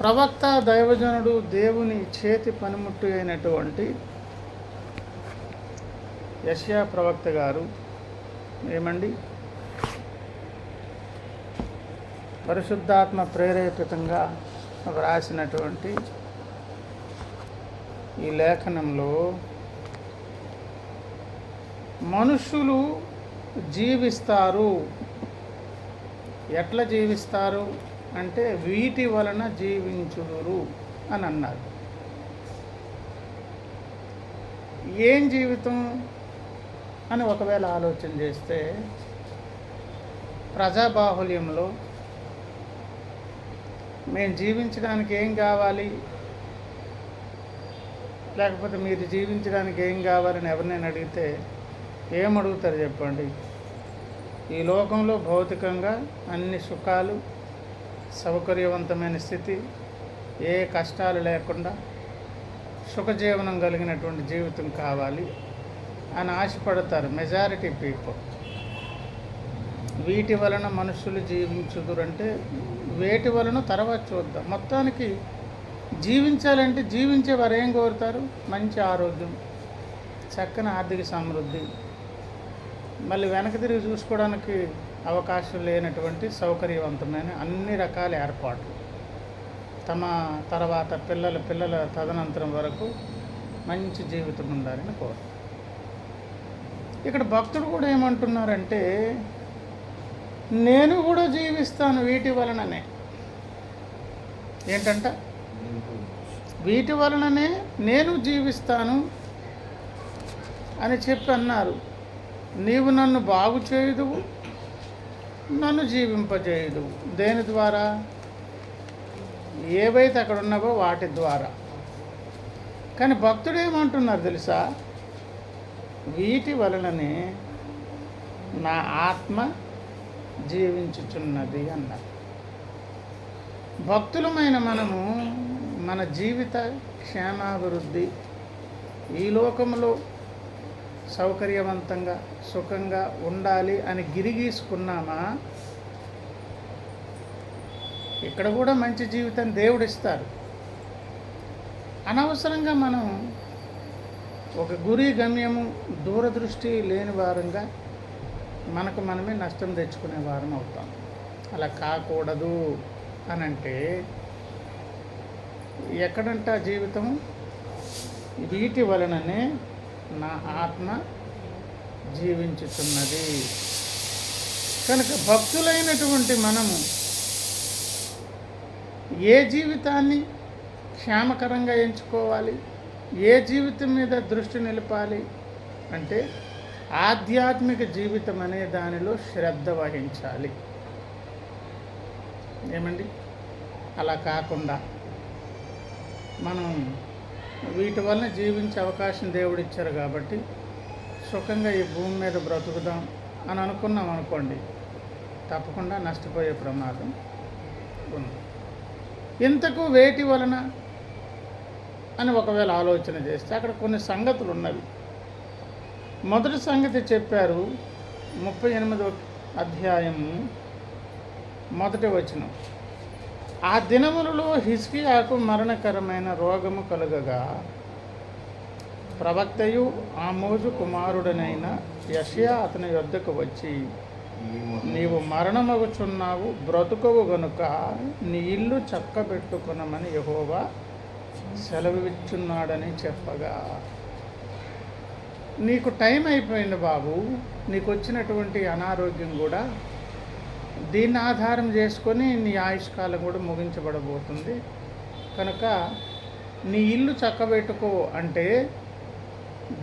ప్రవక్త దైవజనుడు దేవుని చేతి పనిముట్టు అయినటువంటి యెషయా ప్రవక్త గారు ఏమండి పరిశుద్ధాత్మ ప్రేరేపితంగా వ్రాసినటువంటి ఈ లేఖనంలో మనుషులు జీవిస్తారు. ఎట్లా జీవిస్తారు అంటే వీటి వలన జీవించుదురు అని అన్నారు. ఏం జీవితం అని ఒకవేళ ఆలోచన చేస్తే, ప్రజాబాహుల్యంలో మేము జీవించడానికి ఏం కావాలి, లేకపోతే మీరు జీవించడానికి ఏం కావాలని ఎవరినైనా అడిగితే ఏమడుగుతారు చెప్పండి? ఈ లోకంలో భౌతికంగా అన్ని సుఖాలు, సౌకర్యవంతమైన స్థితి, ఏ కష్టాలు లేకుండా సుఖజీవనం కలిగినటువంటి జీవితం కావాలి అని ఆశపడతారు మెజారిటీ పీపుల్. వీటి వలన మనుషులు జీవించుదురంటే వేటి వలన తర్వాత చూద్దాం. మొత్తానికి జీవించాలంటే జీవించేవారు ఏం కోరుతారు? మంచి ఆరోగ్యం, చక్కని ఆర్థిక సమృద్ధి, మళ్ళీ వెనక్కి తిరిగి చూసుకోవడానికి అవకాశం లేనటువంటి సౌకర్యవంతమైన అన్ని రకాల ఏర్పాట్లు, తమ తర్వాత పిల్లల తదనంతరం వరకు మంచి జీవితం ఉండాలని కోరు. ఇక్కడ భక్తుడు కూడా ఏమంటున్నారంటే, నేను కూడా జీవిస్తాను వీటి వలననే. ఏంటంట? వీటి వలననే నేను జీవిస్తాను అని చెప్పి అన్నారు. నీవు నన్ను బాగు చేయుదువు, నన్ను జీవింపజేయుదువు. దేని ద్వారా? ఏవైతే అక్కడ ఉన్నావో వాటి ద్వారా. కానీ భక్తుడు ఏమంటున్నారు తెలుసా? వీటి వలననే నా ఆత్మ జీవించుచున్నది అన్నారు. భక్తులమైన మనము మన జీవిత క్షేమాభివృద్ధి, ఈ లోకంలో సౌకర్యవంతంగా సుఖంగా ఉండాలి అని గిరిగీసుకున్నామా? ఇక్కడ కూడా మంచి జీవితాన్ని దేవుడు ఇస్తారు. అనవసరంగా మనం ఒక గురి గమ్యము దూరదృష్టి లేని వారంగా మనకు మనమే నష్టం తెచ్చుకునే వారం అవుతాం. అలా కాకూడదు అని అంటే ఎక్కడంట జీవితం? వీటి వలననే నా ఆత్మ జీవించుతున్నది. కనుక భక్తులైనటువంటి మనము ఏ జీవితాన్ని క్షేమకరంగా ఎంచుకోవాలి, ఏ జీవితం మీద దృష్టి నిలపాలి అంటే ఆధ్యాత్మిక జీవితం అనే దానిలో శ్రద్ధ వహించాలి. ఏమండి? అలా కాకుండా మనం వీటి వలన జీవించే అవకాశం దేవుడు ఇచ్చారు కాబట్టి సుఖంగా ఈ భూమి మీద బ్రతుకుదాం అని అనుకున్నాం అనుకోండి, తప్పకుండా నష్టపోయే ప్రమాదం ఉంది. ఇంతకు వేటి వలన అని ఒకవేళ ఆలోచన చేస్తే అక్కడ కొన్ని సంగతులు ఉన్నవి. మొదటి సంగతి చెప్పారు 38వ అధ్యాయము 1వ వచనం. ఆ దినములలో హిజ్కియాకు మరణకరమైన రోగము కలుగగా ప్రవక్తయు ఆమోజు కుమారుడనైన యెషయా అతని యొద్దకు వచ్చి, నీవు మరణమగుచున్నావు, బ్రతుకవు గనుక నీ ఇల్లు చక్కబెట్టుకునమని యెహోవా సెలవిచ్చున్నాడని చెప్పగా, నీకు టైం అయిపోయింది బాబు, నీకు వచ్చినటువంటి అనారోగ్యం కూడా దీన్ని ఆధారం చేసుకొని నీ ఆయుష్కాలం కూడా ముగించబడబోతుంది. కనుక నీ ఇల్లు చక్కబెట్టుకో అంటే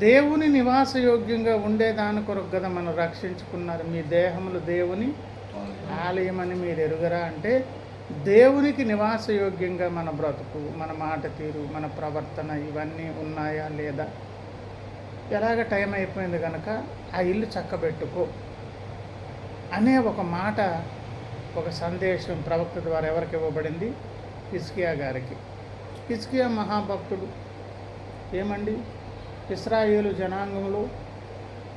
దేవుని నివాసయోగ్యంగా ఉండేదాని కొరకు కదా మనం రక్షించుకున్నారు. మీ దేహములు దేవుని ఆలయమని మీరు ఎరుగరా అంటే దేవునికి నివాసయోగ్యంగా మన బ్రతుకు, మన మాట తీరు, మన ప్రవర్తన ఇవన్నీ ఉన్నాయా లేదా? ఎలాగ టైం అయిపోయింది కనుక ఆ ఇల్లు చక్కబెట్టుకో అనే ఒక మాట, ఒక సందేశం ప్రవక్త ద్వారా ఎవరికి ఇవ్వబడింది? హిజ్కియా గారికి. హిజ్కియా మహాభక్తుడు. ఏమండి? ఇశ్రాయేలు జనాంగంలో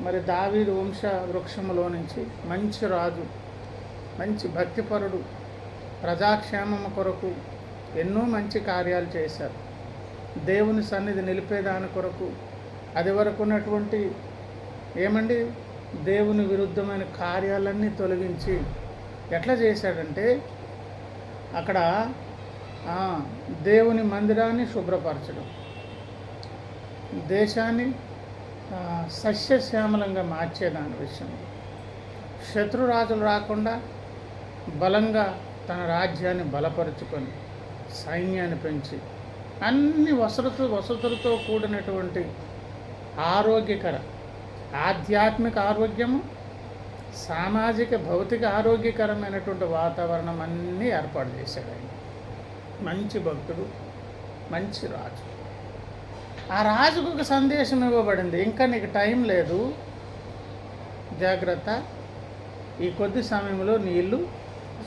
మరి దావీదు వంశ వృక్షములో నుంచి మంచి రాజు, మంచి భక్తిపరుడు, ప్రజాక్షేమము కొరకు ఎన్నో మంచి కార్యాలు చేశారు. దేవుని సన్నిధి నిలిపేదాని కొరకు అది వరకు ఉన్నటువంటి ఏమండి దేవుని విరుద్ధమైన కార్యాలన్నీ తొలగించి ఎట్లా చేశాడంటే అక్కడ దేవుని మందిరాన్ని శుభ్రపరచడం, దేశాన్ని సస్యశ్యామలంగా మార్చేదాని విషయంలో శత్రురాజులు రాకుండా బలంగా తన రాజ్యాన్ని బలపరుచుకొని సైన్యాన్ని పెంచి అన్ని వసతులతో కూడినటువంటి ఆరోగ్యకర ఆధ్యాత్మిక ఆరోగ్యము, సామాజిక భౌతిక ఆరోగ్యకరమైనటువంటి వాతావరణం అన్నీ ఏర్పాటు చేశాడు ఆయన. మంచి భక్తుడు, మంచి రాజు. ఆ రాజుకు ఒక సందేశం ఇవ్వబడింది, ఇంకా నీకు టైం లేదు, జాగ్రత్త, ఈ కొద్ది సమయంలో నీ ఇల్లు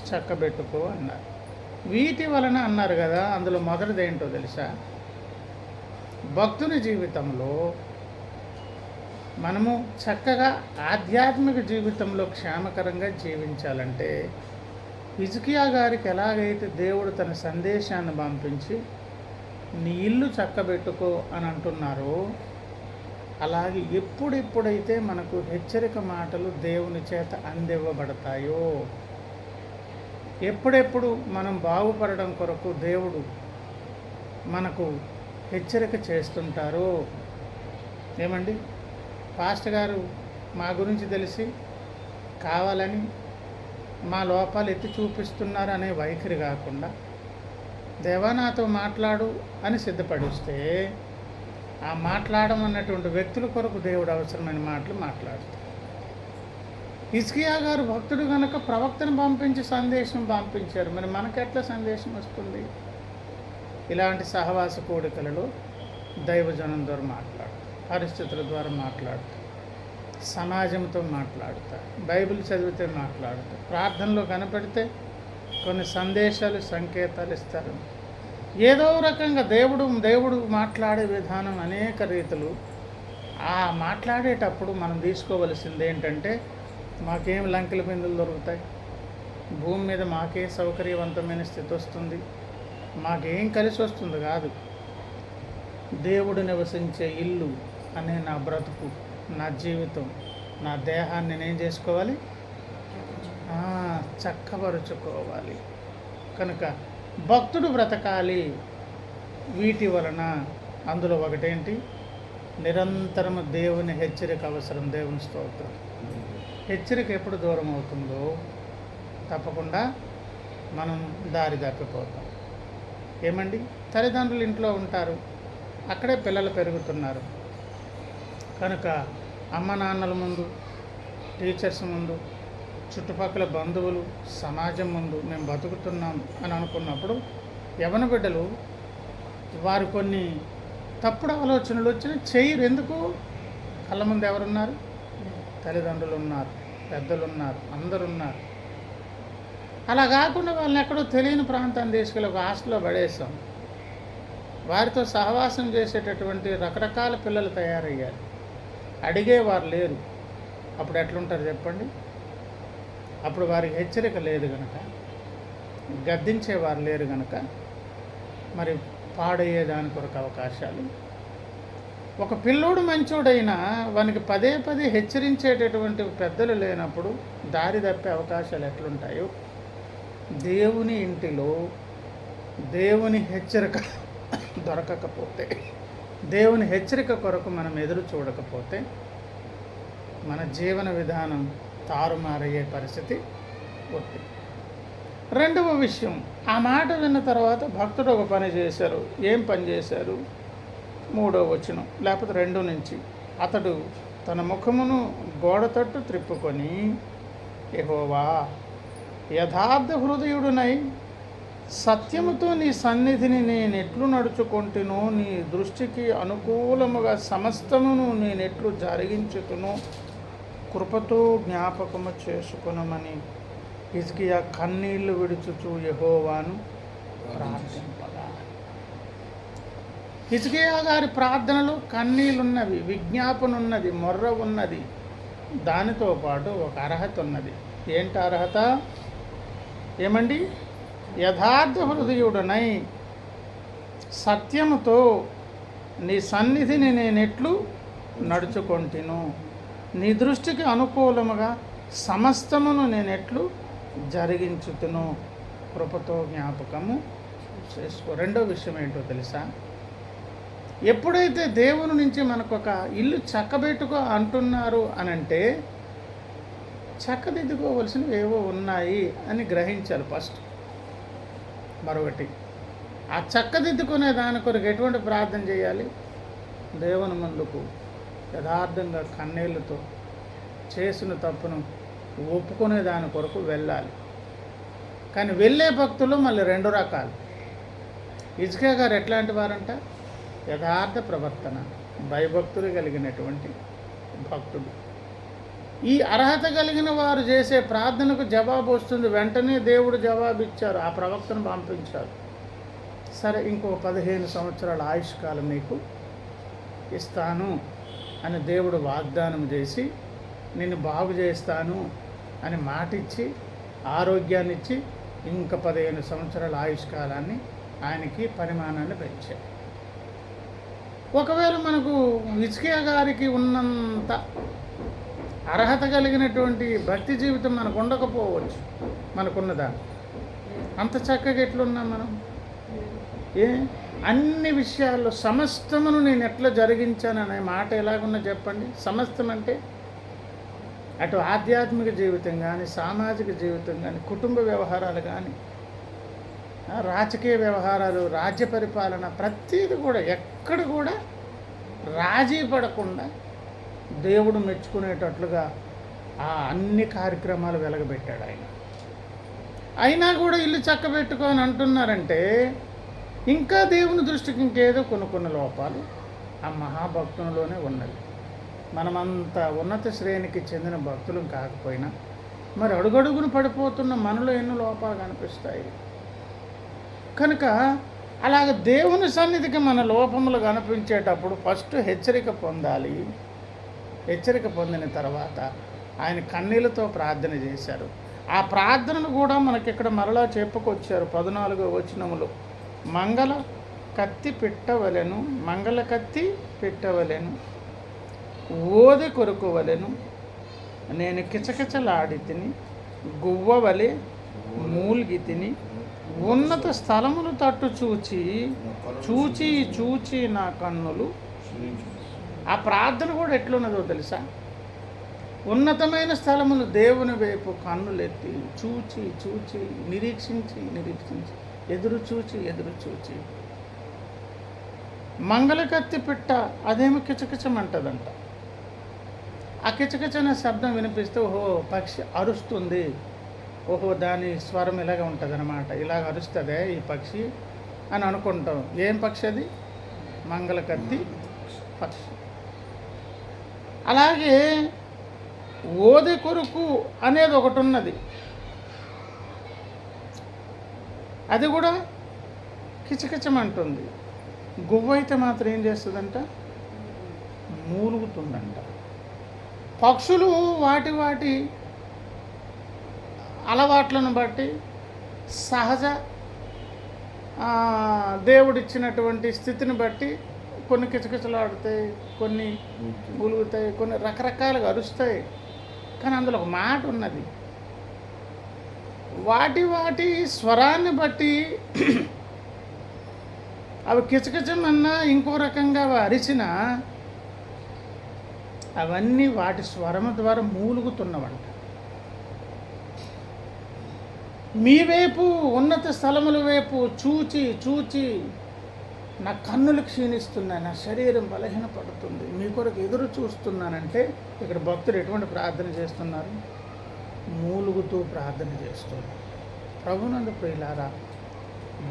చక్కబెట్టుకో అన్నారు. వీటి వలన అన్నారు కదా, అందులో మొదటిది ఏంటో తెలుసా? భక్తుని జీవితంలో మనము చక్కగా ఆధ్యాత్మిక జీవితంలో క్షేమకరంగా జీవించాలంటే హిజ్కియా గారికి ఎలాగైతే దేవుడు తన సందేశాన్ని పంపించి నీ ఇల్లు చక్కబెట్టుకో అని అంటున్నారో, అలాగే ఎప్పుడెప్పుడైతే మనకు హెచ్చరిక మాటలు దేవుని చేత అందివ్వబడతాయో, ఎప్పుడెప్పుడు మనం బాగుపడడం కొరకు దేవుడు మనకు హెచ్చరిక చేస్తుంటారో, ఏమండి పాస్టర్ గారు మా గురించి తెలిసి కావాలని మా లోపాలు ఎత్తి చూపిస్తున్నారు అనే వైఖరి కాకుండా దేవా నాతో మాట్లాడు అని సిద్ధపడిస్తే ఆ మాట్లాడమన్నటువంటి వ్యక్తుల కొరకు దేవుడు అవసరమైన మాటలు మాట్లాడుతాడు. హిజ్కియా గారు భక్తుడు కనుక ప్రవక్తను పంపించి సందేశం పంపించారు. మరి మనకెట్లా సందేశం వస్తుంది? ఇలాంటి సహవాస కూడికలలో దైవజనం ద్వారా మాట్లాడుతారు, పరిస్థితుల ద్వారా మాట్లాడుతారు, సమాజంతో మాట్లాడుతారు, బైబిల్ చదివితే మాట్లాడుతారు, ప్రార్థనలో కనపడితే కొన్ని సందేశాలు సంకేతాలు ఇస్తారు. ఏదో రకంగా దేవుడు మాట్లాడే విధానం అనేక రీతులు. ఆ మాట్లాడేటప్పుడు మనం తీసుకోవలసింది ఏంటంటే, మాకేం లంకెల బిందులు దొరుకుతాయి, భూమి మీద మాకే సౌకర్యవంతమైన స్థితి వస్తుంది, మాకేం కలిసి వస్తుంది కాదు. దేవుడు నివసించే ఇల్లు అనే నా బ్రతుకు, నా జీవితం, నా దేహాన్ని నేనేం చేసుకోవాలి? చక్కబరుచుకోవాలి. కనుక భక్తుడు బ్రతకాలి. వీటి వలన అందులో ఒకటేంటి? నిరంతరము దేవుని హెచ్చరిక అవసరం. దేవుని స్తోత్రం. హెచ్చరిక ఎప్పుడు దూరం అవుతుందో తప్పకుండా మనం దారి తప్పిపోతాం. ఏమండి, తల్లిదండ్రులు ఇంట్లో ఉంటారు, అక్కడే పిల్లలు పెరుగుతున్నారు కనుక అమ్మ నాన్నల ముందు, టీచర్స్ ముందు, చుట్టుపక్కల బంధువులు, సమాజం ముందు మేము బతుకుతున్నాం అని అనుకున్నప్పుడు యవన బిడ్డలు వారు కొన్ని తప్పుడు ఆలోచనలు వచ్చిన చేయరు. ఎందుకు? కళ్ళ ముందు ఎవరున్నారు? తల్లిదండ్రులు ఉన్నారు, పెద్దలు ఉన్నారు, అందరు ఉన్నారు. అలా కాకుండా వాళ్ళని ఎక్కడో తెలియని ప్రాంతాన్ని తీసుకెళ్ళి ఒక హాస్టల్లో పడేస్తాం. వారితో సహవాసం చేసేటటువంటి రకరకాల పిల్లలు తయారయ్యారు. అడిగేవారు లేరు. అప్పుడు ఎట్లుంటారు చెప్పండి? అప్పుడు వారికి హెచ్చరిక లేదు కనుక, గద్దించేవారు లేరు కనుక మరి పాడయ్యేదాని కొరకు అవకాశాలు. ఒక పిల్లోడు మంచోడైనా వానికి పదే పదే హెచ్చరించేటటువంటి పెద్దలు లేనప్పుడు దారి తప్పే అవకాశాలు ఎట్లుంటాయో, దేవుని ఇంటిలో దేవుని హెచ్చరిక దొరకకపోతే, దేవుని హెచ్చరిక కొరకు మనం ఎదురు చూడకపోతే మన జీవన విధానం తారుమారయ్యే పరిస్థితి వస్తుంది. రెండవ విషయం, ఆ మాట విన్న తర్వాత భక్తుడు ఒక పని చేశారు. ఏం పని చేశారు? 3వ వచనం లేకపోతే 2 నుంచి, అతడు తన ముఖమును గోడ తట్టు త్రిప్పుకొని, యెహోవా, యథార్థ హృదయుడునై సత్యముతో నీ సన్నిధిని నేనెట్లు నడుచుకొంటినో, నీ దృష్టికి అనుకూలముగా సమస్తమును నేనెట్లు జరిగించుతునో కృపతో జ్ఞాపకము చేసుకునమని హిజ్కియా కన్నీళ్లు విడుచుచు యెహోవాను ప్రార్థింపగా. హిజ్కియా గారి ప్రార్థనలు కన్నీళ్ళున్నవి, విజ్ఞాపన ఉన్నది, మొర్ర ఉన్నది. దానితో పాటు ఒక అర్హత ఉన్నది. ఏంటి అర్హత? ఏమండి? యథార్థ హృదయుడనై సత్యముతో నీ సన్నిధిని నేనెట్లు నడుచుకొంటిను, నీ దృష్టికి అనుకూలముగా సమస్తమును నేనెట్లు జరిగించుతును, కృపతో జ్ఞాపకము చేసుకో. రెండో విషయం ఏంటో తెలుసా? ఎప్పుడైతే దేవుని నుంచి మనకు ఒక ఇల్లు చక్కబెట్టుకో అంటున్నారు అనంటే చక్కదిద్దుకోవలసినవి ఏవో ఉన్నాయి అని గ్రహించాలి ఫస్ట్. మరొకటి, ఆ చక్కదిద్దుకునే దాని కొరకు ఎటువంటి ప్రార్థన చేయాలి? దేవుని ముందుకు యథార్థంగా కన్నీళ్లతో చేసిన తప్పును ఒప్పుకునే దాని కొరకు వెళ్ళాలి. కానీ వెళ్ళే భక్తులు మళ్ళీ రెండు రకాలు. హిజ్కియా గారు ఎట్లాంటి వారంట? యథార్థ ప్రవర్తన, భయభక్తులు కలిగినటువంటి భక్తుడు. ఈ అర్హత కలిగిన వారు చేసే ప్రార్థనకు జవాబు వస్తుంది. వెంటనే దేవుడు జవాబు ఇచ్చారు, ఆ ప్రవక్తను పంపించారు. సరే, ఇంకో 15 సంవత్సరాల ఆయుష్కాలం నీకు ఇస్తాను అని దేవుడు వాగ్దానం చేసి నిన్ను బాగు చేస్తాను అని మాటిచ్చి ఆరోగ్యాన్ని ఇచ్చి ఇంకా 15 సంవత్సరాల ఆయుష్కాలాన్ని ఆయనకి పరిమాణాన్ని పెంచారు. ఒకవేళ మనకు హిజ్కియా గారికి ఉన్నంత అర్హత కలిగినటువంటి భక్తి జీవితం మనకు ఉండకపోవచ్చు. మనకున్నదా? అంత చక్కగా ఎట్లున్నాం మనం? అన్ని విషయాల్లో సమస్తమును నేను ఎట్లా జరిగించాననే మాట ఎలాగున్నా చెప్పండి. సమస్తం అంటే అటు ఆధ్యాత్మిక జీవితం కానీ, సామాజిక జీవితం కానీ, కుటుంబ వ్యవహారాలు కానీ, రాజకీయ వ్యవహారాలు, రాజ్య పరిపాలన, ప్రతీది కూడా ఎక్కడ కూడా రాజీ పడకుండా దేవుడు మెచ్చుకునేటట్లుగా ఆ అన్ని కార్యక్రమాలు వెలగబెట్టాడు ఆయన. అయినా కూడా ఇల్లు చక్కబెట్టుకో అని అంటున్నారంటే ఇంకా దేవుని దృష్టికి ఇంకేదో కొన్ని లోపాలు ఆ మహాభక్తునిలోనే ఉన్నది. మనమంత ఉన్నత శ్రేణికి చెందిన భక్తులు కాకపోయినా మరి అడుగడుగును పడిపోతున్న మనలో ఎన్నో లోపాలు కనిపిస్తాయి. కనుక అలాగ దేవుని సన్నిధికి మన లోపములు కనిపించేటప్పుడు ఫస్ట్ హెచ్చరిక పొందాలి. హెచ్చరిక పొందిన తర్వాత ఆయన కన్నీళ్ళతో ప్రార్థన చేశారు. ఆ ప్రార్థనను కూడా మనకి ఇక్కడ మరలా చెప్పుకొచ్చారు 14వ వచనములో. మంగళ కత్తి పెట్టవలెను, ఓదె కొరుకువలెను, నేను కిచకిచలాడి తిని, గువ్వవలె మూల్గి తిని, ఉన్నత స్థలములు తట్టు చూచి నా కన్నులు. ఆ ప్రార్థన కూడా ఎట్లున్నదో తెలుసా? ఉన్నతమైన స్థలములు దేవుని వైపు కన్నులెత్తి చూచి నిరీక్షించి ఎదురు చూచి మంగళకత్తి పిట్ట అదేమో కిచకిచమంటదంట. ఆ కిచకిచనే శబ్దం వినిపిస్తే ఓహో పక్షి అరుస్తుంది, ఓహో దాని స్వరం ఇలాగ ఉంటుంది అన్నమాట, ఇలాగ అరుస్తుందే ఈ పక్షి అని అనుకుంటాం. ఏం పక్షి అది? మంగళకత్తి పక్షి. అలాగే ఓదె కొరుకు అనేది ఒకటి ఉన్నది. అది కూడా కిచకిచమంటుంది. గువ్వ అయితే మాత్రం ఏం చేస్తుందంట? మూలుగుతుందంట. పక్షులు వాటి అలవాట్లను బట్టి సహజ దేవుడిచ్చినటువంటి స్థితిని బట్టి కొన్ని కిచకిచలాడుతాయి, కొన్ని మూలుగుతాయి, కొన్ని రకరకాలుగా అరుస్తాయి. కానీ అందులో ఒక మాట ఉన్నది, వాటి స్వరాన్ని బట్టి అవి కిచకిచమన్నా ఇంకో రకంగా అవి అరిచినా అవన్నీ వాటి స్వరము ద్వారా మూలుగుతున్నవంట. మీ వైపు ఉన్నత స్థలముల వైపు చూచి నా కన్నులు క్షీణిస్తున్నాయి, నా శరీరం బలహీనపడుతుంది, మీ కొరకు ఎదురు చూస్తున్నానంటే ఇక్కడ భక్తులు ఎటువంటి ప్రార్థన చేస్తున్నారు? మూలుగుతూ ప్రార్థన చేస్తున్నారు. ప్రభునందు ప్రియులారా,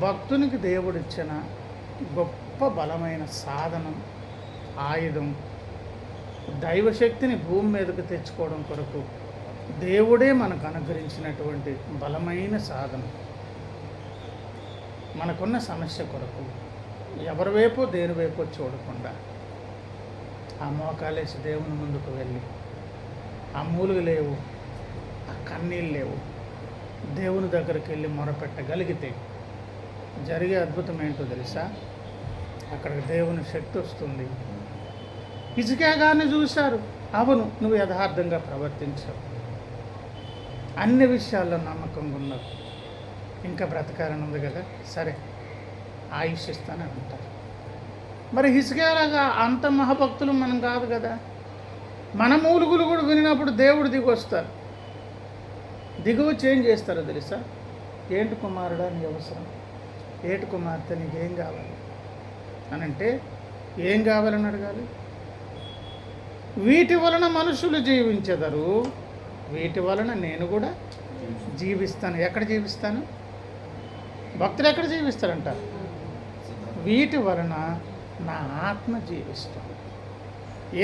భక్తునికి దేవుడిచ్చిన గొప్ప బలమైన సాధనం, ఆయుధం, దైవశక్తిని భూమి మీదకు తెచ్చుకోవడం కొరకు దేవుడే మనకు అనుగ్రహించినటువంటి బలమైన సాధనం. మనకున్న సమస్య కొరకు ఎవరి వైపు దేని వైపు చూడకుండా ఆ మోకాలేసి దేవుని ముందుకు వెళ్ళి ఆ మూలుగు లేవు, ఆ కన్నీళ్ళు లేవు, దేవుని దగ్గరికి వెళ్ళి మొరపెట్టగలిగితే జరిగే అద్భుతం ఏంటో తెలుసా? అక్కడికి దేవుని శక్తి వస్తుంది. హిజ్కియా గారిని చూశారు, అవును నువ్వు యథార్థంగా ప్రవర్తించావు, అన్ని విషయాల్లో నమ్మకంగా ఉన్నావు, ఇంకా బ్రతకాలని ఉంది కదా, సరే ఆయుష్ ఇస్తానని అంటారు. మరి హిజ్కియాలాగా అంత మహాభక్తులు మనం కాదు కదా. మన మూలుగులు కూడా వినినప్పుడు దేవుడు దిగి వస్తారు. దిగువచ్చి ఏం చేస్తారో తెలుసా? ఏంటి కుమారుడా నీ అవసరం, ఏటి కుమార్తె నీకేం కావాలి అని అంటే ఏం కావాలని అడగాలి. వీటి వలన మనుషులు జీవించెదరు, వీటి వలన నేను కూడా జీవిస్తాను. ఎక్కడ జీవిస్తాను? భక్తులు ఎక్కడ జీవిస్తారంట? వీటి వలన నా ఆత్మ జీవిస్తాను.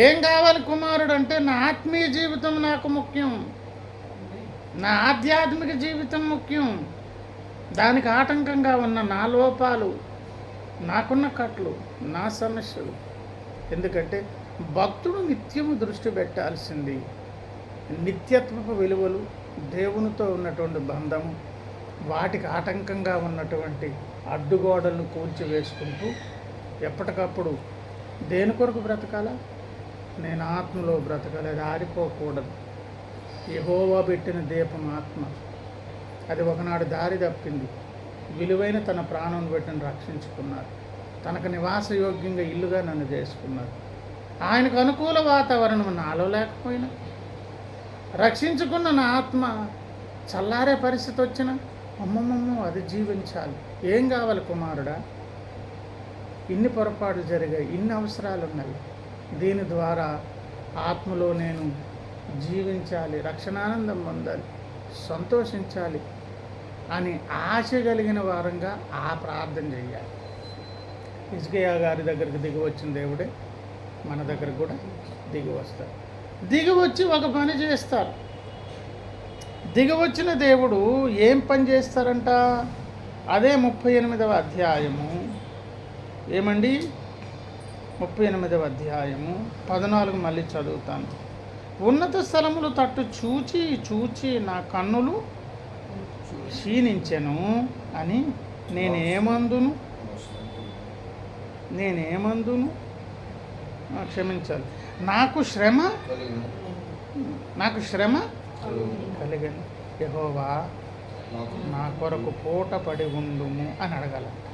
ఏం కావాలి కుమారుడు అంటే, నా ఆత్మీయ జీవితం నాకు ముఖ్యం, నా ఆధ్యాత్మిక జీవితం ముఖ్యం. దానికి ఆటంకంగా ఉన్న నా లోపాలు, నాకున్న కట్లు, నా సమస్యలు. ఎందుకంటే భక్తుడు నిత్యము దృష్టి పెట్టాల్సింది నిత్యత్వపు విలువలు, దేవునితో ఉన్నటువంటి బంధము, వాటికి ఆటంకంగా ఉన్నటువంటి అడ్డుగోడలను కూల్చివేసుకుంటూ ఎప్పటికప్పుడు దేని కొరకు బ్రతకాలా? నేను ఆత్మలో బ్రతకాలి, అది ఆరిపోకూడదు. యెహోవా పెట్టిన దీపం ఆత్మ, అది ఒకనాడు దారి తప్పింది, విలువైన తన ప్రాణం పెట్టిన రక్షించుకున్నారు, తనకు నివాసయోగ్యంగా ఇల్లుగా నన్ను చేసుకున్నారు. ఆయనకు అనుకూల వాతావరణం నాలో లేకపోయినా, రక్షించుకున్న నా ఆత్మ చల్లారే పరిస్థితి వచ్చిన అమ్మమ్మమ్మో అది జీవించాలి. ఏం కావాలి కుమారుడా? ఇన్ని పొరపాట్లు జరిగాయి, ఇన్ని అవసరాలు ఉన్నాయి, దీని ద్వారా ఆత్మలో నేను జీవించాలి, రక్షణానందం పొందాలి, సంతోషించాలి అని ఆశ కలిగిన వారంగా ఆ ప్రార్థన చేయాలి. హిజ్కియా గారి దగ్గరికి దిగి వచ్చిన దేవుడే మన దగ్గరకు కూడా దిగి వస్తారు. దిగి వచ్చి ఒక పని చేస్తారు. దిగి వచ్చిన దేవుడు ఏం పని చేస్తారంట? అదే 38వ అధ్యాయము. ఏమండి? 38వ అధ్యాయము 14 మళ్ళీ చదువుతాను. ఉన్నత స్థలములు తట్టు చూచి చూచి నా కన్నులు క్షీణించెను అని నేనేమందును క్షమించాలి, నాకు శ్రమ కలిగను. యెహోవా నా కొరకు పూట పడి ఉండుము అని అడగాలంట.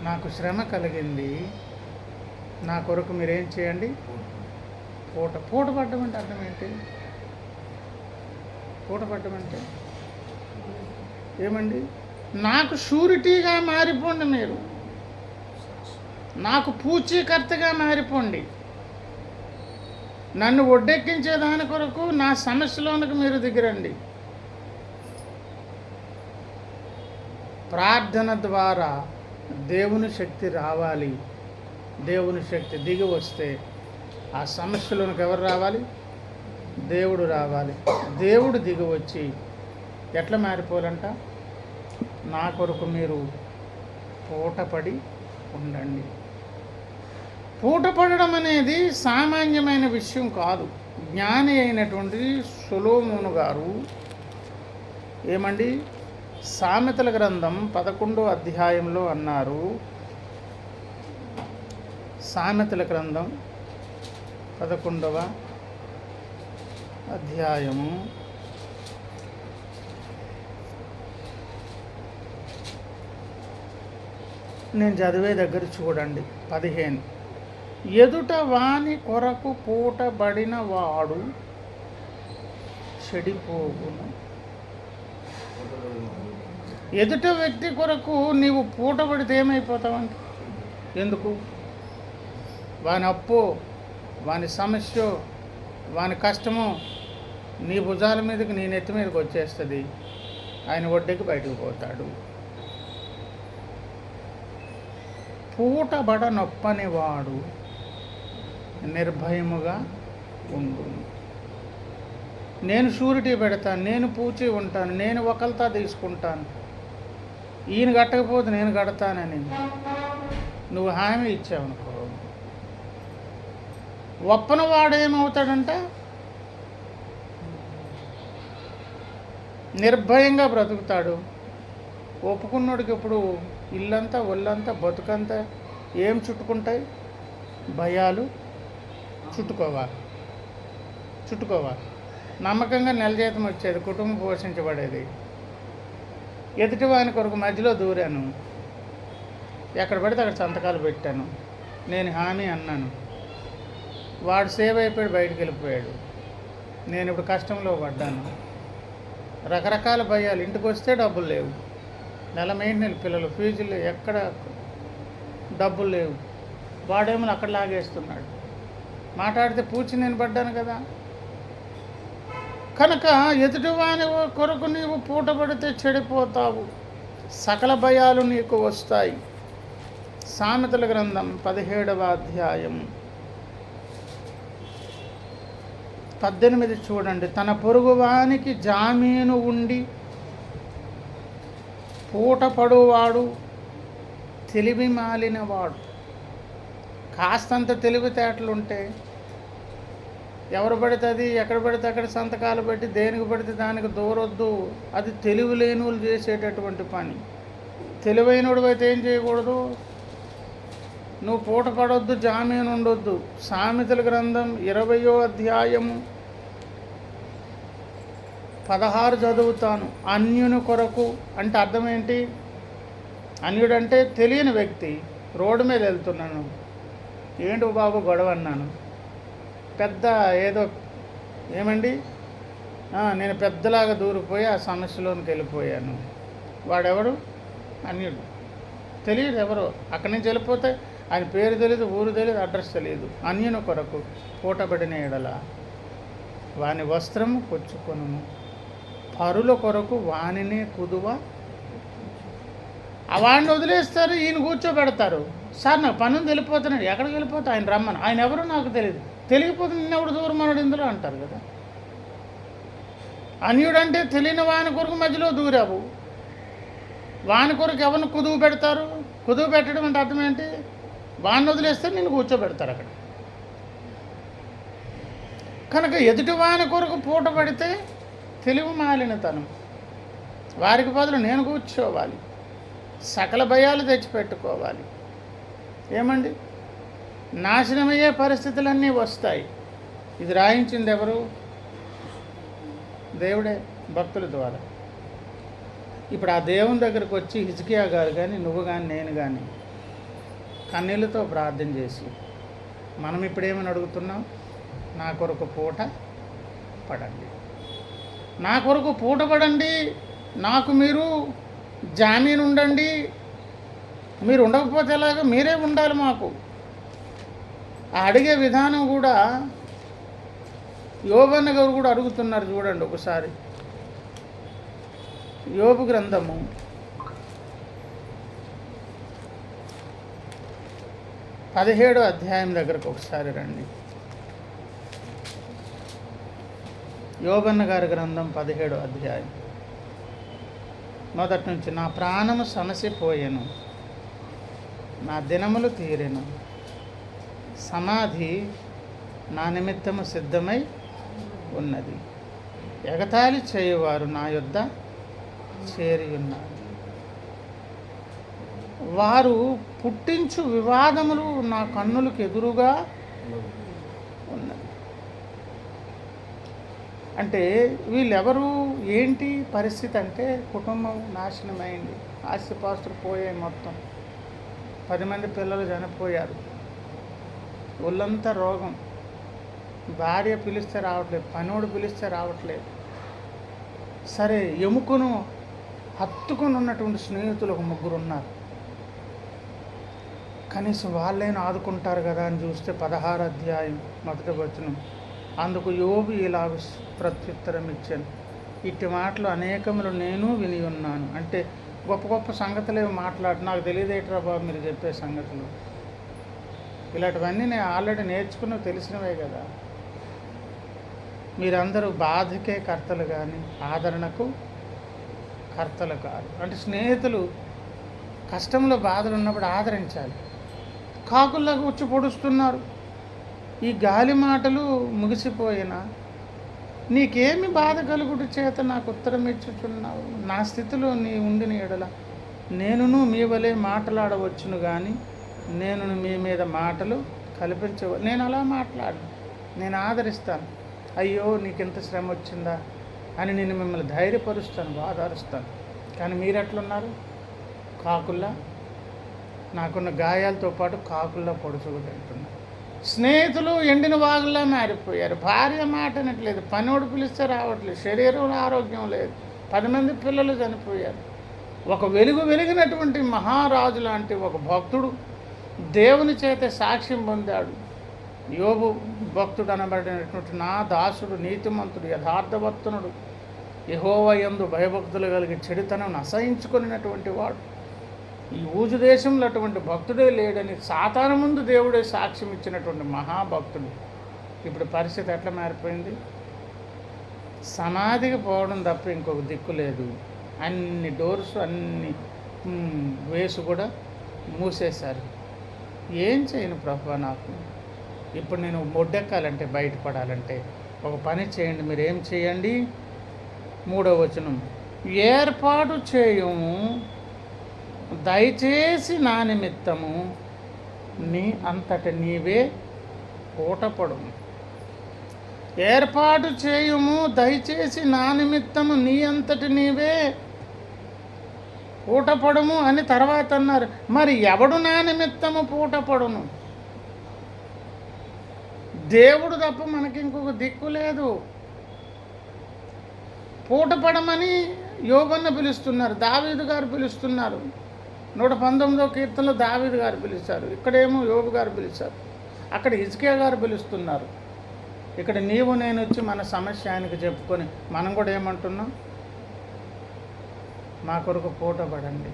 నాకు శ్రమ కలిగింది, నా కొరకు మీరేం చేయండి? పూట పడ్డం అంటే అర్థం ఏంటి? పూట పడ్డం అంటే ఏమండి? నాకు షూరిటీగా మారిపోండి, మీరు నాకు పూచీకర్తగా మారిపోండి, నన్ను ఒడ్డెక్కించే దాని కొరకు నా సమస్యలోనికి మీరు దిగిరండి. ప్రార్థన ద్వారా దేవుని శక్తి రావాలి. దేవుని శక్తి దిగి వస్తే ఆ సమస్యలోనికి ఎవరు రావాలి? దేవుడు రావాలి. దేవుడు దిగి వచ్చి ఎట్లా మారిపోవాలంట? నా కొరకు మీరు పూటపడి ఉండండి. పూటపడడం అనేది సామాన్యమైన విషయం కాదు. జ్ఞాని అయినటువంటి సొలొమోను గారు ఏమండి సామెతల గ్రంథం 11వ అధ్యాయంలో అన్నారు. సామెతల గ్రంథం 11వ అధ్యాయము నేను చదివే దగ్గర చూడండి. 15 ఎదుట వాని కొరకు పూటబడిన వాడు చెడిపోవును. ఎదుట వ్యక్తి కొరకు నీవు పూటబడితే ఏమైపోతావంట? ఎందుకు? వాని అప్పు, వాని సమస్య, వాని కష్టము నీ భుజాల మీదకి, నీ నెత్తి మీదకి వచ్చేస్తుంది. ఆయన ఒడ్డెకి బయటకు పోతాడు. పూటబడ నొప్పని వాడు నిర్భయముగా ఉండు. నేను షూరిటీ పెడతాను, నేను పూచి ఉంటాను, నేను ఒకరితో తీసుకుంటాను, ఈయన కట్టకపోతే నేను కడతానని నువ్వు హామీ ఇచ్చావనుకో, ఒప్పన వాడు ఏమవుతాడంట? నిర్భయంగా బ్రతుకుతాడు. ఒప్పుకున్నోడికి ఇప్పుడు ఇల్లంతా ఒళ్ళంతా బతుకంతా ఏం చుట్టుకుంటాయి? భయాలు చుట్టుకోవాలి. నమ్మకంగా నెల జీతం వచ్చేది, కుటుంబం పోషించబడేది. ఎదుటివాని కొరకు మధ్యలో దూరాను, ఎక్కడ పడితే అక్కడ సంతకాలు పెట్టాను, నేను హామీ అన్నాను, వాడు సేవ్ అయిపోయాడు, బయటికి వెళ్ళిపోయాడు, నేను ఇప్పుడు కష్టంలో పడ్డాను. రకరకాల భయాలు. ఇంటికి వస్తే డబ్బులు లేవు, నెల మెయింటెనెన్స్, పిల్లలు ఫీజులు, ఎక్కడ డబ్బులు లేవు, వాడేమో అక్కడ లాగేస్తున్నాడు. మాట్లాడితే పూచి నేను పడ్డాను కదా. కనుక ఎదుటివాని కొరకు నీవు పూటపడితే చెడిపోతావు, సకల భయాలు నీకు వస్తాయి. సామెతల గ్రంథం 17వ అధ్యాయం 18 చూడండి. తన పొరుగువానికి జామీను ఉండి పూటపడువాడు తెలివి మాలినవాడు. కాస్తంత తెలివితేటలుంటే ఎవరు పడితే అది, ఎక్కడ పడితే అక్కడ సంతకాలు పెట్టి దేనికి పడితే దానికి దూరొద్దు. అది తెలివి లేనులు చేసేటటువంటి పని. తెలివైనడు అయితే ఏం చేయకూడదు? నువ్వు పూట పడొద్దు, జామీను ఉండొద్దు. సామెతల గ్రంథం 20వ అధ్యాయము 16 చదువుతాను. అన్యుని కొరకు అంటే అర్థం ఏంటి? అన్యుడంటే తెలియని వ్యక్తి. రోడ్డు మీద వెళ్తున్నాను, ఏంటి బాబు గొడవ అన్నాను, పెద్ద ఏదో ఏమండి నేను పెద్దలాగా దూరిపోయి ఆ సమస్యలోనికి వెళ్ళిపోయాను. వాడెవడు? అన్యుడు. తెలియదు ఎవరో. అక్కడి నుంచి వెళ్ళిపోతే ఆయన పేరు తెలియదు, ఊరు తెలియదు, అడ్రస్ తెలియదు. అన్యుని కొరకు పూటబడిన ఎడల వాని వస్త్రము పుచ్చుకొనుము, పరుల కొరకు వానినే కుదువ. వాడిని వదిలేస్తారు, ఈయన కూర్చోబెడతారు. సార్ నాకు పనులు వెళ్ళిపోతున్నాడు. ఎక్కడికి వెళ్ళిపోతే ఆయన రమ్మను. ఆయన ఎవరో నాకు తెలియదు. తెలియకపోతే నిన్నెవడు దూరం అన్నాడు ఇందులో అంటారు కదా. అన్యుడంటే తెలియని వాని కొరకు మధ్యలో దూరావు. వాని కొరకు ఎవరిని కుదువు పెడతారు? కుదువు పెట్టడం అంటే అర్థం ఏంటి? వాడిని వదిలేస్తే నిన్ను కూర్చోబెడతారు అక్కడ. కనుక ఎదుటి వాని కొరకు పూట పడితే తెలివి మాలినతనం. వారికి బదులు నేను కూర్చోవాలి, సకల భయాలు తెచ్చిపెట్టుకోవాలి. ఏమండి? నాశనమయ్యే పరిస్థితులన్నీ వస్తాయి. ఇది రాయించింది ఎవరు? దేవుడే, భక్తుల ద్వారా. ఇప్పుడు ఆ దేవుని దగ్గరకు వచ్చి హిజ్కియా గారు కానీ, నువ్వు కానీ, నేను కానీ కన్నీళ్ళతో ప్రార్థన చేసి మనం ఇప్పుడేమని అడుగుతున్నాం? నా కొరకు పూట పడండి, నా కొరకు పూట పడండి, నాకు మీరు జామీను ఉండండి. మీరు ఉండకపోతే ఎలాగో మీరే ఉండాలి మాకు. అడిగే విధానం కూడా యోబన్న గారు కూడా అడుగుతున్నారు చూడండి ఒకసారి. యోబు గ్రంథము 17వ అధ్యాయం దగ్గరకు ఒకసారి రండి. యోబన్న గారి గ్రంథం 17వ అధ్యాయం మొదటి నుంచి. నా ప్రాణము సమసిపోయెను, నా దినములు తీరెను, సమాధి నా నిమిత్తము సిద్ధమై ఉన్నది, ఎగతాళి చేయువారు నా యొద్ద చేరి ఉన్నారు, వారు పుట్టించు వివాదములు నా కన్నులకు ఎదురుగా ఉన్నది. అంటే వీళ్ళెవరు, ఏంటి పరిస్థితి అంటే కుటుంబం నాశనమైంది, ఆస్తిపాస్తులు పోయాయి మొత్తం, 10 మంది పిల్లలు చనిపోయారు, ఒళ్ళంతా రోగం, భార్య పిలిస్తే రావట్లేదు, పనోడు పిలిస్తే రావట్లేదు. సరే, ఎముకను హత్తుకొని ఉన్నటువంటి స్నేహితులు ఒక 3 ఉన్నారు. కనీసం వాళ్ళైనా ఆదుకుంటారు కదా అని చూస్తే 16వ అధ్యాయం 1వ వచనం. అందుకు యోబు ఇలా ప్రత్యుత్తరం ఇచ్చాను, ఇట్టి మాటలు అనేకములు నేను విని ఉన్నాను. అంటే గొప్ప గొప్ప సంగతులు ఏమి మాట్లాడు, నాకు తెలియదేట్రా బాబు మీరు చెప్పే సంగతులు. ఇలాంటివన్నీ నేను ఆల్రెడీ నేర్చుకుని తెలిసినవే కదా. మీరందరూ బాధకే కర్తలు కానీ ఆదరణకు కర్తలు కాదు. అంటే స్నేహితులు కష్టంలో బాధలు ఉన్నప్పుడు ఆదరించాలి. కాకుల్లాగా వచ్చి పొడుస్తున్నారు. ఈ గాలి మాటలు ముగిసిపోయినా నీకేమి బాధ కలుగుడు చేత నాకు ఉత్తరం ఇచ్చుచున్నావు? నా స్థితిలో నీ ఉండిన ఎడల నేనును మీ వలె మాట్లాడవచ్చును కానీ నేను మీ మీద మాటలు నేను అలా మాట్లాడను, నేను ఆదరిస్తాను. అయ్యో నీకెంత శ్రమ వచ్చిందా అని నేను మిమ్మల్ని ధైర్యపరుస్తాను, ఆదరిస్తాను. కానీ మీరు ఎట్లున్నారు? కాకుల్లా, నాకున్న గాయాలతో పాటు కాకుల్లా పొడుచుకు తింటున్నారు. స్నేహితులు ఎండిన వాగుల్లా మారిపోయారు. భార్య మాట అనట్లేదు, పనోడు పిలిస్తే రావట్లేదు, శరీరం ఆరోగ్యం లేదు, 10 మంది పిల్లలు చనిపోయారు. ఒక వెలిగినటువంటి మహారాజు లాంటి ఒక భక్తుడు దేవుని చేత సాక్ష్యం పొందాడు. యోబు భక్తుడు అనబడినటువంటి నా దాసుడు నీతిమంతుడు యథార్థవర్తనుడు యెహోవా యందు భయభక్తులు కలిగి చెడుతనం అసహించుకున్నటువంటి వాడు. ఈ ఊజు దేశంలో అటువంటి భక్తుడే లేడని సాతాను ముందు దేవుడే సాక్ష్యం ఇచ్చినటువంటి మహాభక్తుడు. ఇప్పుడు పరిస్థితి ఎట్లా మారిపోయింది? సమాధికి పోవడం తప్ప ఇంకొక దిక్కు లేదు. అన్ని డోర్స్ అన్ని వేసు కూడా మూసేశారు. ఏం చేయను ప్రభువా, నాకు ఇప్పుడు నేను మొడ్డెక్కాలంటే, బయటపడాలంటే ఒక పని చేయండి. మీరు ఏం చేయండి? 3వ వచనం, ఏర్పాటు చేయము దయచేసి నా నిమిత్తము నీ అంతట నీవే పూటపడుము. ఏర్పాటు చేయుము దయచేసి నా నిమిత్తము నీ అంతటి నీవే పూటపడుము అని తర్వాత అన్నారు. మరి ఎవడు నా నిమిత్తము పూటపడును? దేవుడు తప్ప మనకి ఇంకొక దిక్కు లేదు. పూటపడమని యోబును పిలుస్తున్నారు, దావీదు గారు పిలుస్తున్నారు. 119వ కీర్తనలో దావీదు గారు పిలిచారు, ఇక్కడేమో యోబు గారు పిలిచారు, అక్కడ హిజ్కియా గారు పిలుస్తున్నారు. ఇక్కడ నీవు నేను వచ్చి మన సమస్య ఆయనకు చెప్పుకొని మనం కూడా ఏమంటున్నాం? మా కొరకు పూటపడండి,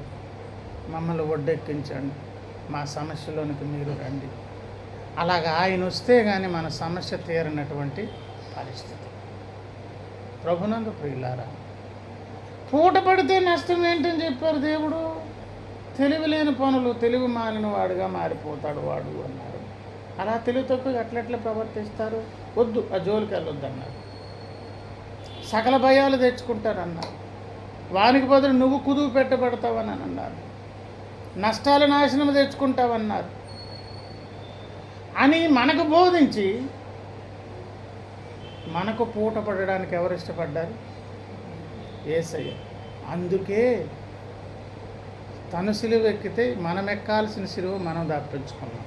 మమ్మల్ని ఒడ్డెక్కించండి, మా సమస్యలోనికి మీరు రండి. అలాగా ఆయన వస్తే కానీ మన సమస్య తీరనటువంటి పరిస్థితి. ప్రభునందు ప్రియులారా, పూట పడితే నష్టం ఏంటని చెప్పారు దేవుడు. తెలివి లేని పనులు తెలివి మాలిన వాడుగా మారిపోతాడు వాడు అన్నారు. అలా తెలివి తక్కువ ఎట్లెట్లా ప్రవర్తిస్తారు? వద్దు, ఆ జోలికి వెళ్ళొద్దు అన్నారు. సకల భయాలు తెచ్చుకుంటారన్నారు. వానికి బదులు నువ్వు కుదువు పెట్టబడతావని అన్నారు. నష్టాలు నాశనం తెచ్చుకుంటావన్నారు అని మనకు బోధించి మనకు పూట పడడానికి ఎవరు ఇష్టపడ్డారు? యేసయ్య. అందుకే తను సిలువ ఎక్కితే మనం ఎక్కాల్సిన సిలువ మనం తప్పించుకున్నాం.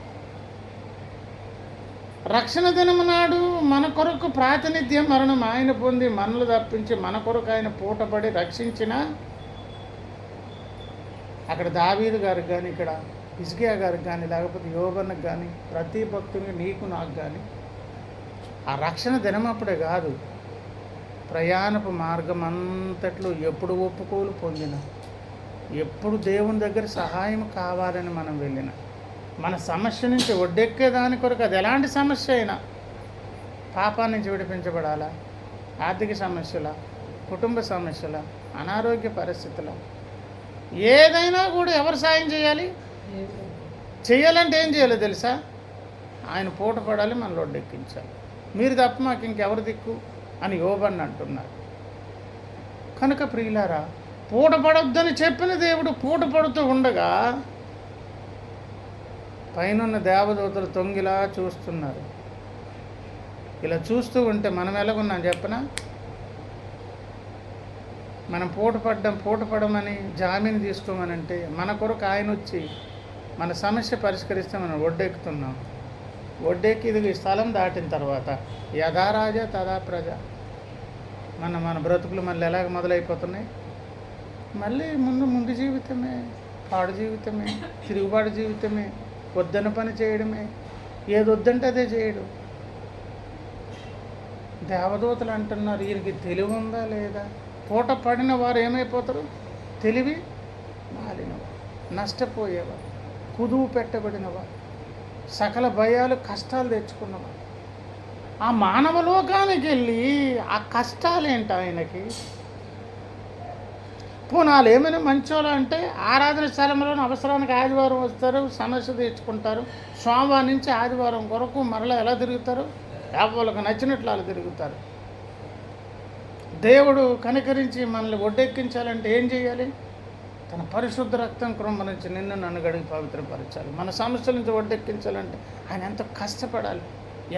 రక్షణ దినము నాడు మన కొరకు ప్రాతినిధ్యం మరణం ఆయన పొంది మనలు తప్పించి మన కొరకు ఆయన పూటపడి రక్షించిన అక్కడ దావీదు గారికి కానీ, ఇక్కడ హిజ్కియా గారికి కానీ, లేకపోతే యోబునకు కానీ, ప్రతి భక్తునికి నీకు నాకు కానీ ఆ రక్షణ దినమప్పుడే కాదు, ప్రయాణపు మార్గం అంతట్లో ఎప్పుడు ఒప్పుకోలు పొందిన, ఎప్పుడు దేవుని దగ్గర సహాయం కావాలని మనం వెళ్ళిన, మన సమస్య నుంచి ఒడ్డెక్కేదాని కొరకు, అది ఎలాంటి సమస్య అయినా, పాపా నుంచి విడిపించబడాలా, ఆర్థిక సమస్యల, కుటుంబ సమస్యల, అనారోగ్య పరిస్థితుల, ఏదైనా కూడా ఎవరు సాయం చేయాలి? చేయాలంటే ఏం చేయాలో తెలుసా? ఆయన పూట పడాలి, మనలో ఒడ్డెక్కించాలి. మీరు తప్ప మాకు ఇంకెవరు దిక్కు అని యోబుని అంటున్నారు. కనుక ప్రియులారా, పూట పడొద్దని చెప్పిన దేవుడు పూట పడుతూ ఉండగా పైనున్న దేవదూతలు తొంగిలా చూస్తున్నారు. ఇలా చూస్తూ ఉంటే మనం ఎలాగున్నాం చెప్పనా? మనం పూట పడమని జామీన్ తీసుకోమనంటే మన కొరకు ఆయన వచ్చి మన సమస్య పరిష్కరిస్తే మనం ఒడ్డెక్కుతున్నాం. ఒడ్డెక్కి ఇది స్థలం దాటిన తర్వాత యథా రాజా తదా ప్రజ, మన బ్రతుకులు మళ్ళీ ఎలాగ మొదలైపోతున్నాయి? మళ్ళీ ముందు జీవితమే, పాడు జీవితమే, తిరుగుబాటు జీవితమే, వద్దన పని చేయడమే, ఏది వద్దంటే అదే చేయడం. దేవదూతలు అంటున్నారు, వీరికి తెలివి ఉందా లేదా? పూట పడిన వారు ఏమైపోతారు? తెలివి మాలినవారు, నష్టపోయేవారు, కుదువు పెట్టబడినవారు, సకల భయాలు కష్టాలు తెచ్చుకున్నవారు. ఆ మానవ లోకానికి వెళ్ళి ఆ కష్టాలేంటి ఆయనకి? పూనాలు ఏమైనా మంచోళ్ళు అంటే ఆరాధన స్థలంలోని అవసరానికి ఆదివారం వస్తారు, సమస్య తీర్చుకుంటారు. సోమవారం నుంచి ఆదివారం కొరకు మరలా ఎలా తిరుగుతారు? వాళ్ళకు నచ్చినట్లు అలా తిరుగుతారు. దేవుడు కనికరించి మనల్ని ఒడ్డెక్కించాలంటే ఏం చేయాలి? తన పరిశుద్ధ రక్తం క్రొమ్మరించి నిన్ను నన్ను గడిగి పవిత్రపరచాలి. మన సమస్యల నుంచి ఒడ్డెక్కించాలంటే ఆయన ఎంత కష్టపడాలి,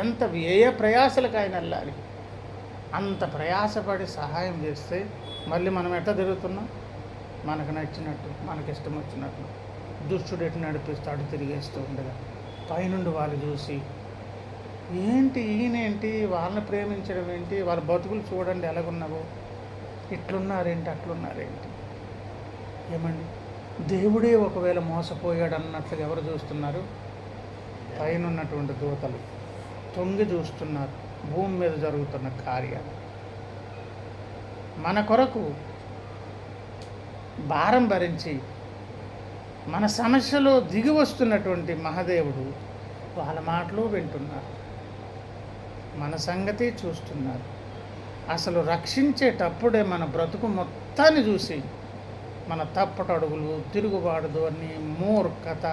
ఎంత వ్యయ ప్రయాసలకు ఆయన వెళ్ళాలి. అంత ప్రయాసపడి సహాయం చేస్తే మళ్ళీ మనం ఎట్లా తిరుగుతున్నాం? మనకు నచ్చినట్టు, మనకి ఇష్టం వచ్చినట్టు. దుష్టుడు ఎటు నడిపిస్తాడు తిరిగేస్తూ ఉండగా పైనుండి వాళ్ళు చూసి ఏంటి ఈయనేంటి, వాళ్ళని ప్రేమించడం ఏంటి, వాళ్ళ బతుకులు చూడండి ఎలాగున్నావో, ఇట్లున్నారేంటి అట్లున్నారేంటి. ఏమండి, దేవుడే ఒకవేళ మోసపోయాడు అన్నట్లుగా ఎవరు చూస్తున్నారు? పైన ఉన్నటువంటి దూతలు తొంగి చూస్తున్నారు భూమి మీద జరుగుతున్న కార్యాలు. మన కొరకు భారం భరించి మన సమస్యలో దిగి వస్తున్నటువంటి మహాదేవుడు వాళ్ళ మాటలు వింటున్నారు, మన సంగతి చూస్తున్నారు. అసలు రక్షించేటప్పుడే మన బ్రతుకు మొత్తాన్ని చూసి మన తప్పటడుగులు, తిరుగుబాటు ధోరణి, మూర్ఖత,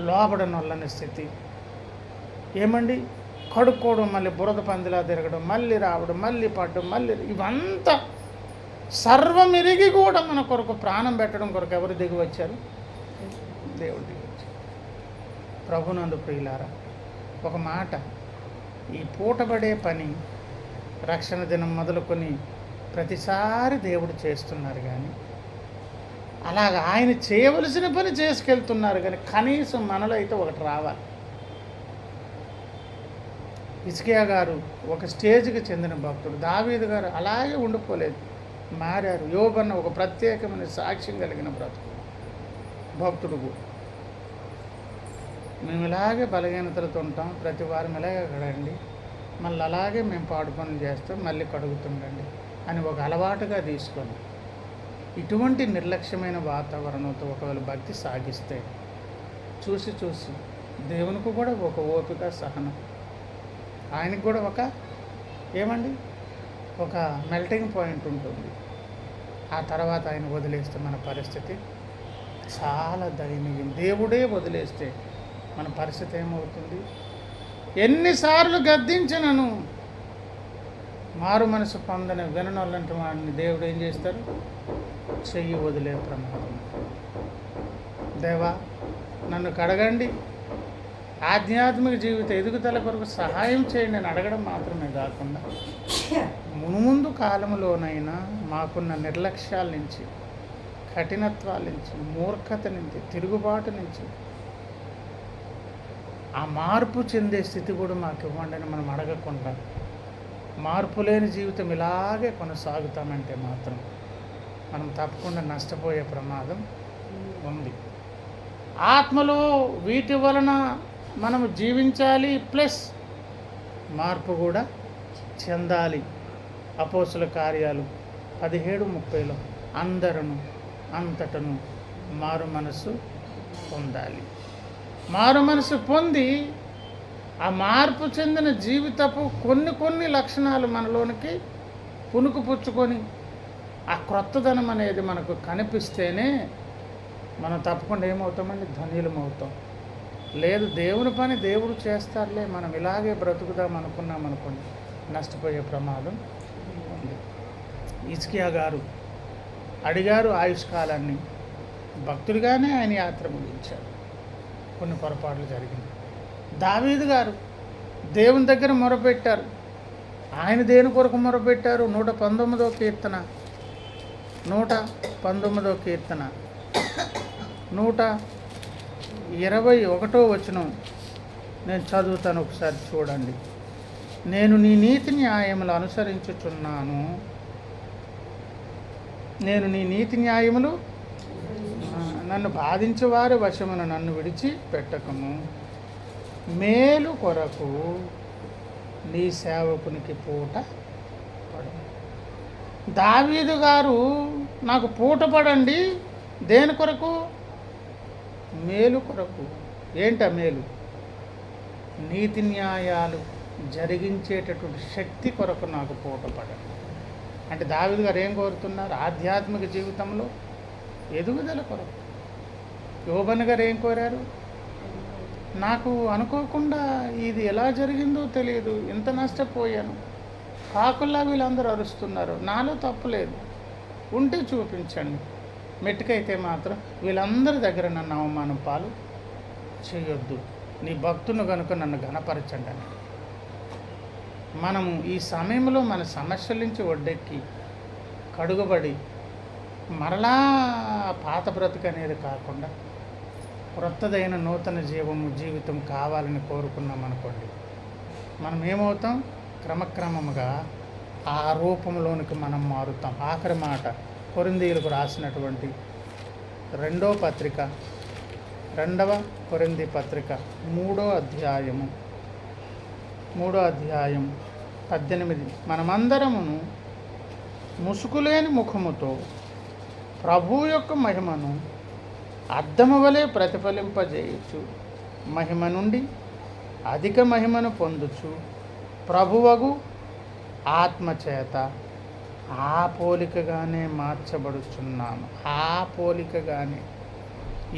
లోబడనొల్లని స్థితి, ఏమండి కడుక్కోవడం, మళ్ళీ బురద పందిలా తిరగడం, మళ్ళీ రావడం, మళ్ళీ పడడం, మళ్ళీ ఇవంతా సర్వమిరిగి కూడా మన కొరకు ప్రాణం పెట్టడం కొరకు ఎవరు దిగి వచ్చారు? దేవుడు దిగి వచ్చారు. ప్రభునందు ప్రియులారా, ఒక మాట, ఈ పూటబడే పని రక్షణ దినం మొదలుకొని ప్రతిసారి దేవుడు చేస్తున్నారు, కానీ అలాగ ఆయన చేయవలసిన పని చేసుకెళ్తున్నారు. కానీ కనీసం మనలో అయితే ఒకటి రావాలి. హిజ్కియా గారు ఒక స్టేజ్కి చెందిన భక్తుడు. దావీదు గారు అలాగే ఉండిపోలేదు, మారారు. యోబన్న ఒక ప్రత్యేకమైన సాక్ష్యం కలిగిన భక్తుడు కూడా. మేము ఇలాగే బలహీనతలతో ఉంటాం, ప్రతి వారం ఇలాగే కడండి, మళ్ళీ అలాగే మేము పాడు పనులు చేస్తాం, మళ్ళీ కడుగుతుండండి అని ఒక అలవాటుగా తీసుకొని ఇటువంటి నిర్లక్ష్యమైన వాతావరణంతో ఒకవేళ భక్తి సాగిస్తే చూసి దేవునికి కూడా ఒక ఓపిక, సహనం, ఆయనకు కూడా ఒక మెల్టింగ్ పాయింట్ ఉంటుంది. ఆ తర్వాత ఆయన వదిలేస్తే మన పరిస్థితి చాలా దయనీయం. దేవుడే వదిలేస్తే మన పరిస్థితి ఏమవుతుంది? ఎన్నిసార్లు గద్దించినను మారు మనసు పొందని విననోళ్ళంటే వాడిని దేవుడు ఏం చేస్తారు? చెయ్యి వదిలే ప్రమాదం. దేవా నన్ను కడగండి, ఆధ్యాత్మిక జీవిత ఎదుగుదల కొరకు సహాయం చేయండి అని అడగడం మాత్రమే కాకుండా మునుముందు కాలంలోనైనా మాకున్న నిర్లక్ష్యాల నుంచి, కఠినత్వాల నుంచి, మూర్ఖత నుంచి, తిరుగుబాటు నుంచి ఆ మార్పు చెందే స్థితి కూడా మాకు ఇవ్వండి అని మనం అడగకుండా మార్పు లేని జీవితం ఇలాగే కొనసాగుతామంటే మాత్రం మనం తప్పకుండా నష్టపోయే ప్రమాదం ఉంది. ఆత్మలో వీటి వలన మనము జీవించాలి, ప్లస్ మార్పు కూడా చెందాలి. అపోస్తుల కార్యాలు 17:30 అందరూ అంతటను మారు మనసు పొందాలి. మారు మనసు పొంది ఆ మార్పు చెందిన జీవితపు కొన్ని లక్షణాలు మనలోనికి పుణుకు పుచ్చుకొని ఆ క్రొత్తదనం అనేది మనకు కనిపిస్తేనే మనం తప్పకుండా ఏమవుతామండి? ధన్యులం అవుతాం. లేదు, దేవుని పని దేవుడు చేస్తారులే, మనం ఇలాగే బ్రతుకుదాం అనుకున్నాం అనుకోండి, నష్టపోయే ప్రమాదం ఉంది. హిజ్కియా గారు అడిగారు ఆయుష్కాలాన్ని, భక్తుడిగానే ఆయన యాత్ర ముగించారు. కొన్ని పొరపాట్లు జరిగింది. దావీదు గారు దేవుని దగ్గర మొరపెట్టారు. ఆయన దేని కొరకు మొరపెట్టారు? 119వ కీర్తన 121వ వచనం నేను చదువుతాను, ఒకసారి చూడండి. నేను నీ నీతి న్యాయములు అనుసరించుచున్నాను, నేను నీ నీతి న్యాయములు, నన్ను బాధించేవారి వశమును నన్ను విడిచి పెట్టకము, మేలు కొరకు నీ సేవకునికి పూట పడు. దావీదు గారు నాకు పూట పడండి, దేని కొరకు? మేలు కొరకు. ఏంట మేలు? నీతి న్యాయాలు జరిగించేటటువంటి శక్తి కొరకు నాకు పూట పడండి. అంటే దావీదు గారు ఏం కోరుతున్నారు? ఆధ్యాత్మిక జీవితంలో ఎదుగుదల కొరకు. యోబన్న గారు ఏం కోరారు? నాకు అనుకోకుండా ఇది ఎలా జరిగిందో తెలియదు, ఇంత నష్టపోయాను, కాకుల్లా వీళ్ళందరూ అరుస్తున్నారు, నాలో తప్పు లేదు, ఉంటే చూపించండి, మెట్టుకైతే మాత్రం వీళ్ళందరి దగ్గర నన్ను అవమానం పాలు చేయొద్దు, నీ భక్తును కనుక నన్ను ఘనపరచండి అని. మనము ఈ సమయంలో మన సమస్యల నుంచి ఒడ్డెక్కి కడుగుబడి మరలా పాత బ్రతుకు అనేది కాకుండా క్రొత్తదైన నూతన జీవితం కావాలని కోరుకున్నాం అనుకోండి, మనం ఏమవుతాం? క్రమక్రమముగా ఆ రూపంలోనికి మనం మారుతాం. ఆఖరి మాట కొరింథీయులకు రాసినటువంటి 2వ పత్రిక 2వ కొరింథీ పత్రిక 3వ అధ్యాయం 18. మనమందరమును ముసుగులేని ముఖముతో ప్రభు యొక్క మహిమను అద్దము వలె ప్రతిఫలింపజేయచ్చు, మహిమ నుండి అధిక మహిమను పొందుచు ప్రభువగు ఆత్మచేత ఆ పోలికగానే మార్చబడుచున్నాము. ఆ పోలికగానే,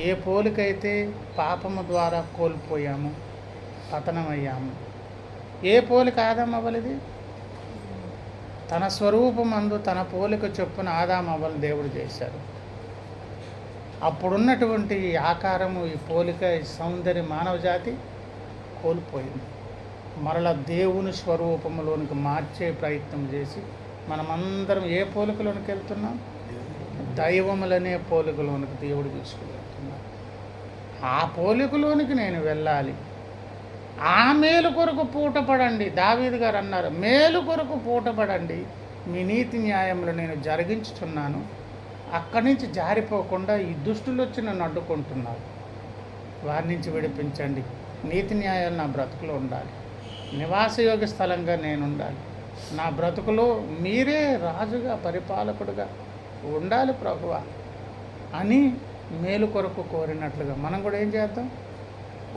ఏ పోలికైతే పాపము ద్వారా కోల్పోయాము, పతనమయ్యాము, ఏ పోలిక ఆదాము అవ్వలేది? తన స్వరూపమందు తన పోలిక చొప్పున ఆదాము అవ్వలు దేవుడు చేశారు. అప్పుడున్నటువంటి ఈ ఆకారము, ఈ పోలిక, ఈ సౌందర్య మానవ జాతి కోల్పోయింది. మరల దేవుని స్వరూపంలోనికి మార్చే ప్రయత్నం చేసి మనమందరం ఏ పోలికలోనికి వెళ్తున్నాం? దైవములనే పోలికలోనికి దేవుడు తీసుకువెళ్తున్నాం. ఆ పోలికలోనికి నేను వెళ్ళాలి. ఆ మేలు కొరకు పూటపడండి. దావీదు గారు అన్నారు, మేలు కొరకు పూటపడండి, మీ నీతి న్యాయములు నేను జరిగించుతున్నాను. అక్కడి నుంచి జారిపోకుండా ఈ దుష్టులు వచ్చి నన్ను అడ్డుకుంటున్నారు, వారి నుంచి విడిపించండి. నీతి న్యాయాలు నా బ్రతుకులో ఉండాలి, నివాసయోగ్య స్థలంగా నేను ఉండాలి. నా బ్రతుకులో మీరే రాజుగా, పరిపాలకుడుగా ఉండాలి ప్రభువా అని మేలు కొరకు కోరినట్లుగా మనం కూడా ఏం చేద్దాం?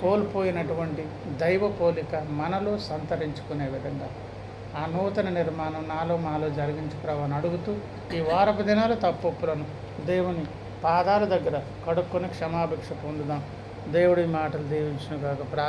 కోల్పోయినటువంటి దైవ పోలిక మనలో సంతరించుకునే విధంగా ఆ నూతన నిర్మాణం నాలో మాలో జరిగించుకురావని అడుగుతూ, ఈ వారపు దినాలు తప్పులను దేవుని పాదాల దగ్గర కడుక్కొని క్షమాభిక్ష పొందుదాం. దేవుడి మాటలు దీవించును గాక.